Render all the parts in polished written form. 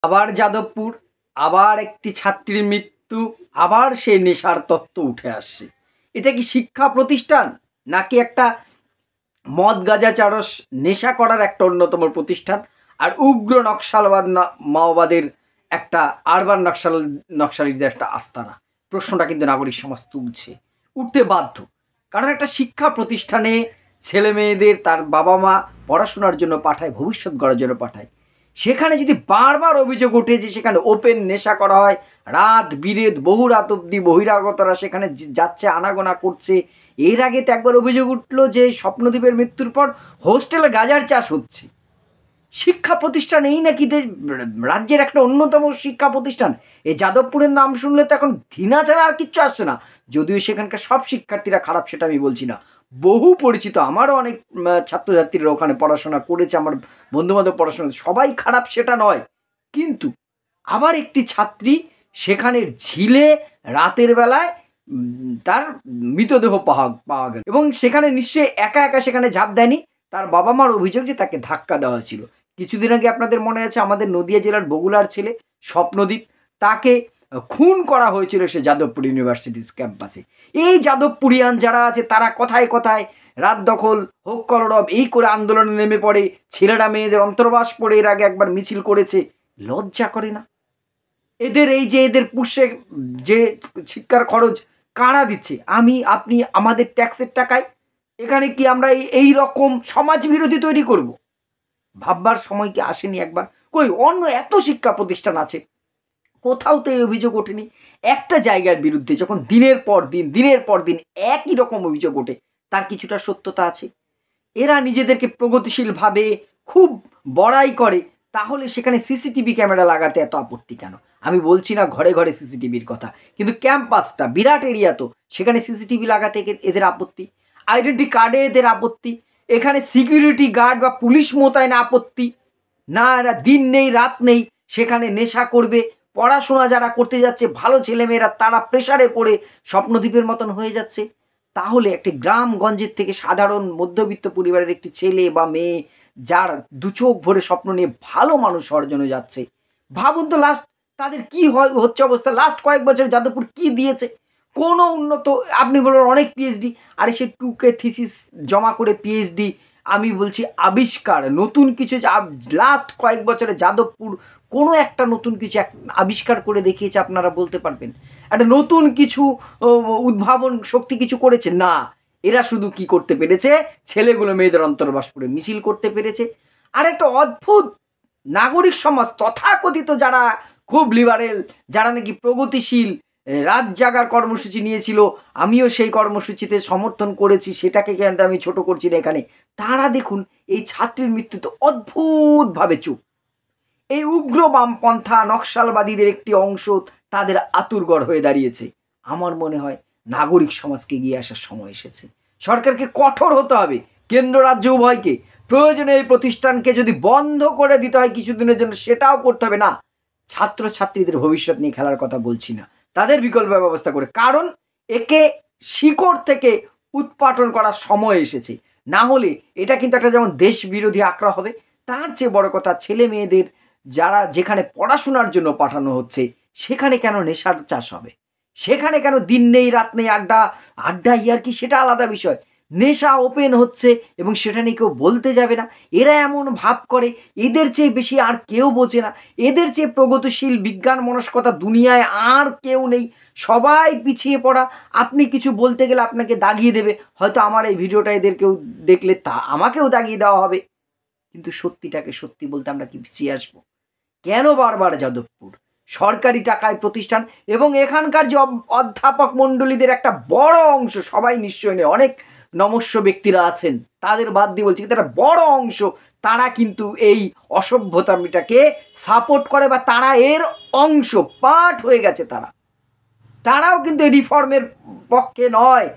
আবার যাদবপুর, আবার একটি ছাত্রীর মৃত্যু, আবার সেই নেশার তত্ত্ব উঠে আসছে। এটা কি শিক্ষা প্রতিষ্ঠান নাকি একটা মদ গাঁজা চারস নেশা করার একটা অন্যতম প্রতিষ্ঠান আর উগ্র নকশালবাদ মাওবাদের একটা আরবান নকশালিদের একটা আস্তানা? প্রশ্নটা কিন্তু নাগরিক সমাজ তুলছে, উঠতে বাধ্য। কারণ একটা শিক্ষা প্রতিষ্ঠানে ছেলে মেয়েদের তার বাবা মা পড়াশোনার জন্য পাঠায়, ভবিষ্যৎ গড়ার জন্য পাঠায়, সেখানে যদি বারবার অভিযোগ ওঠে যে সেখানে ওপেন নেশা করা হয়, রাত বিরেত বহু রাত অব্দি বহিরাগতরা সেখানে যাচ্ছে, আনাগোনা করছে। এর আগে তো একবার অভিযোগ উঠলো যে স্বপ্নদ্বীপের মৃত্যুর পর হোস্টেলে গাঁজার চাষ হচ্ছে। শিক্ষা প্রতিষ্ঠান এই নাকি রাজ্যের একটা অন্যতম শিক্ষা প্রতিষ্ঠান? এই যাদবপুরের নাম শুনলে তো এখন ঘৃণা ছাড়া আর কিচ্ছু আসছে না। যদিও সেখানকার সব শিক্ষার্থীরা খারাপ সেটা আমি বলছি না, বহু পরিচিত, আমারও অনেক ছাত্রছাত্রীরা ওখানে পড়াশোনা করেছে, আমার বন্ধুবান্ধব পড়াশোনা, সবাই খারাপ সেটা নয়। কিন্তু আবার একটি ছাত্রী সেখানের ঝিলে রাতের বেলায় তার মৃতদেহ পাওয়া গেল, এবং সেখানে নিশ্চয়ই একা একা সেখানে ঝাঁপ দেয়নি, তার বাবা মার অভিযোগ যে তাকে ধাক্কা দেওয়া হয়েছিল। কিছুদিন আগে আপনাদের মনে আছে আমাদের নদিয়া জেলার বগুড়ার ছেলে স্বপ্নদ্বীপ, তাকে খুন করা হয়েছিল সে যাদবপুর ইউনিভার্সিটির ক্যাম্পাসে। এই যাদবপুরিয়ান যারা আছে তারা কথায় কথায় রাত দখল, হোক কলরব এই করে আন্দোলনে নেমে পড়ে, ছেলেরা মেয়েদের অন্তর্বাস পড়ে এর আগে একবার মিছিল করেছে। লজ্জা করে না এদের? এই যে এদের পুষে যে শিক্ষার খরচ কারা দিচ্ছে? আমি, আপনি, আমাদের ট্যাক্সের টাকায়। এখানে কি আমরা এই রকম সমাজ বিরোধী তৈরি করব? ভাববার সময় কি আসেনি একবার? কই অন্য এত শিক্ষা প্রতিষ্ঠান আছে, কোথাও তো এই অভিযোগ ওঠেনি। একটা জায়গার বিরুদ্ধে যখন দিনের পর দিন একই রকম অভিযোগ ওঠে, তার কিছুটা সত্যতা আছে। এরা নিজেদেরকে প্রগতিশীল ভাবে খুব বড়াই করে, তাহলে সেখানে সিসিটিভি ক্যামেরা লাগাতে এত আপত্তি কেন? আমি বলছি না ঘরে ঘরে সিসিটিভির কথা, কিন্তু ক্যাম্পাসটা বিরাট এরিয়া, তো সেখানে সিসিটিভি লাগাতে এদের আপত্তি, আইডেন্টি কার্ডে এদের আপত্তি, এখানে সিকিউরিটি গার্ড বা পুলিশ মোতায়েন আপত্তি না। এরা দিন নেই রাত নেই সেখানে নেশা করবে। পড়াশোনা যারা করতে যাচ্ছে ভালো ছেলেমেয়েরা, তারা প্রেসারে পড়ে স্বপ্নদ্বীপের মতন হয়ে যাচ্ছে। তাহলে একটি গ্রামগঞ্জের থেকে সাধারণ মধ্যবিত্ত পরিবারের একটি ছেলে বা মেয়ে যার দু চোখ ভরে স্বপ্ন নিয়ে ভালো মানুষ হওয়ার জন্য যাচ্ছে, ভাবুন তো লাস্ট তাদের কি হচ্ছে অবস্থা। লাস্ট কয়েক বছর যাদবপুর কি দিয়েছে? কোনো উন্নত, আপনি বলবেন অনেক পিএইচডি, আরে সে 2K থিসিস জমা করে পিএইচডি। আমি বলছি আবিষ্কার, নতুন কিছু লাস্ট কয়েক বছরে যাদবপুর কোনো একটা নতুন কিছু আবিষ্কার করে দেখিয়েছে? আপনারা বলতে পারবেন একটা নতুন কিছু উদ্ভাবন শক্তি কিছু করেছে? না, এরা শুধু কি করতে পেরেছে, ছেলেগুলো মেয়েদের অন্তর্বাস করে মিছিল করতে পেরেছে। আর একটা অদ্ভুত নাগরিক সমাজ তথাকথিত যারা খুব লিবারেল, যারা নাকি প্রগতিশীল, রাত জাগার কর্মসূচি নিয়েছিল, আমিও সেই কর্মসূচিতে সমর্থন করেছি, সেটাকে কিন্তু আমি ছোট করছি না এখানে, তারা দেখুন এই ছাত্রীর মৃত্যুতে অদ্ভুতভাবে চুপ। এই উগ্র বামপন্থা নকশালবাদীদের একটি অংশ তাদের আতুরঘর হয়ে দাঁড়িয়েছে। আমার মনে হয় নাগরিক সমাজকে এগিয়ে আসার সময় এসেছে। সরকারকে কঠোর হতে হবে, কেন্দ্র রাজ্য উভয়কে। প্রয়োজনে এই প্রতিষ্ঠানকে যদি বন্ধ করে দিতে হয় কিছুদিনের জন্য, সেটাও করতে হবে। না, ছাত্রছাত্রীদের ভবিষ্যৎ নিয়ে খেলার কথা বলছি না, তাদের বিকল্প ব্যবস্থা করে। কারণ একে শিকড় থেকে উৎপাটন করার সময় এসেছে। না হলে এটা কিন্তু একটা যেমন দেশ বিরোধী আঁকড়া হবে, তার চেয়ে বড় কথা ছেলে মেয়েদের যারা যেখানে পড়াশোনার জন্য পাঠানো হচ্ছে সেখানে কেন নেশার চাষ হবে? সেখানে কেন দিন নেই রাত নেই আড্ডা ইয়ার্কি? সেটা আলাদা বিষয়। নেশা ওপেন হচ্ছে এবং সেটা নিয়ে কেউ বলতে যাবে না। এরা এমন ভাব করে এদের চেয়ে বেশি আর কেউ বোঝে না, এদের চেয়ে প্রগতিশীল বিজ্ঞান মনস্কতা দুনিয়ায় আর কেউ নেই। সবাই পিছিয়ে পড়া। আপনি কিছু বলতে গেলে আপনাকে দাগিয়ে দেবে, হয়তো আমার এই ভিডিওটা এদের কেউ দেখলে তা আমাকেও দাগিয়ে দেওয়া হবে। কিন্তু সত্যিটাকে সত্যি বলতে আমরা কি পিছিয়ে আসবো? কেন বারবার যাদবপুর? সরকারি টাকায় প্রতিষ্ঠান, এবং এখানকার যে অধ্যাপক মণ্ডলীদের একটা বড় অংশ, সবাই নিশ্চয় নেই, অনেক নমস্য ব্যক্তিরা আছেন তাদের বাদ দিয়ে বলছি, কিন্তু একটা বড় অংশ তারা কিন্তু এই অসভ্যতামিটাকে সাপোর্ট করে, বা তারা এর অংশ, পার্ট হয়ে গেছে। তারাও কিন্তু এই রিফর্মের পক্ষে নয়।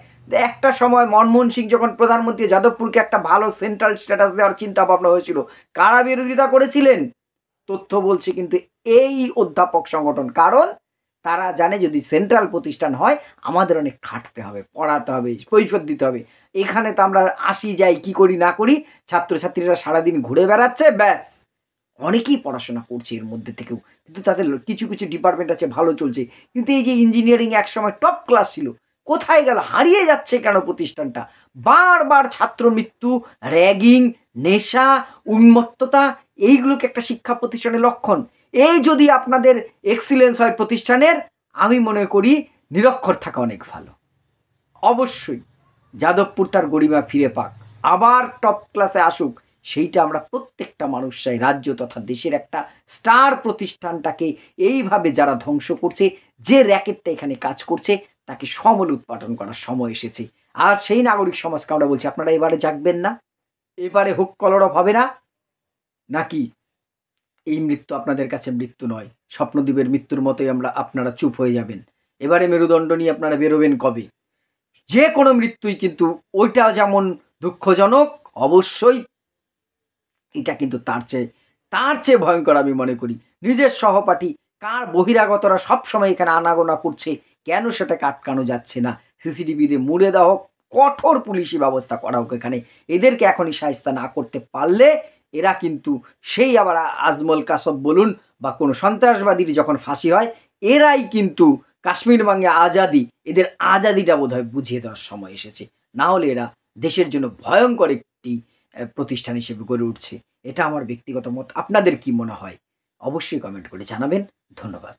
একটা সময় মনমোহন সিং যখন প্রধানমন্ত্রী, যাদবপুরকে একটা ভালো সেন্ট্রাল স্ট্যাটাস দেওয়ার চিন্তা ভাবনা হয়েছিল, কারা বিরোধিতা করেছিলেন? তথ্য বলছে কিন্তু এই অধ্যাপক সংগঠন। কারণ তারা জানে যদি সেন্ট্রাল প্রতিষ্ঠান হয় আমাদের অনেক খাটতে হবে, পড়াতে হবে, কৈফিয়ত দিতে হবে। এখানে তো আমরা আসি যাই, কি করি না করি, ছাত্রছাত্রীরা সারাদিন ঘুরে বেড়াচ্ছে, ব্যাস অনেকেই পড়াশোনা করছে এর মধ্যে থেকেও, কিন্তু তাদের কিছু কিছু ডিপার্টমেন্ট আছে ভালো চলছে, কিন্তু এই যে ইঞ্জিনিয়ারিং একসময় টপ ক্লাস ছিল, কোথায় গেল? হারিয়ে যাচ্ছে কেন প্রতিষ্ঠানটা? বারবার ছাত্র মৃত্যু, র্যাগিং, নেশা, উন্মত্ততা, এইগুলোকে একটা শিক্ষা প্রতিষ্ঠানের লক্ষণ। এই যদি আপনাদের এক্সিলেন্স হয় প্রতিষ্ঠানের, আমি মনে করি নিরক্ষর থাকা অনেক ভালো। অবশ্যই যাদবপুর তার গরিমা ফিরে পাক, আবার টপ ক্লাসে আসুক, সেইটা আমরা প্রত্যেকটা মানুষ চাই। রাজ্য তথা দেশের একটা স্টার প্রতিষ্ঠানটাকে এইভাবে যারা ধ্বংস করছে, যে র্যাকেটটা এখানে কাজ করছে, তাকে সমূল উৎপাটন করার সময় এসেছে। আর সেই নাগরিক সমাজকে আমরা বলছি, আপনারা এবারে জাগবেন না? এবারে হোক কলরব হবে না? নাকি এই মৃত্যু আপনাদের কাছে মৃত্যু নয়, স্বপ্নদ্বীপের মৃত্যুর মতোই আপনারা চুপ হয়ে যাবেন? এবারে মেরুদণ্ড নিয়ে আপনারা বেরোবেন কবে? যে কোনো মৃত্যুই কিন্তু ওইটা যেমন দুঃখজনক, অবশ্যই এটা কিন্তু তার চেয়ে ভয়ঙ্কর আমি মনে করি। নিজের সহপাঠী কার বহিরাগতরা সবসময় এখানে আনাগোনা করছে, কেন সেটাকে আটকানো যাচ্ছে না? সিসিটিভিতে মুড়ে দেওয়া হোক, কঠোর পুলিশি ব্যবস্থা করা হোক এখানে। এদেরকে এখনই শায়েস্তা না করতে পারলে এরা কিন্তু সেই আবার আজমল কাসব বলুন বা কোনো সন্ত্রাসবাদীর যখন ফাঁসি হয়, এরাই কিন্তু কাশ্মীর বাংলা আজাদি, এদের আজাদিটা বোধহয় বুঝিয়ে দেওয়ার সময় এসেছে। না হলে এরা দেশের জন্য ভয়ঙ্কর একটি প্রতিষ্ঠান হিসেবে গড়ে উঠছে। এটা আমার ব্যক্তিগত মত। আপনাদের কি মনে হয়? অবশ্যই কমেন্ট করে জানাবেন। ধন্যবাদ।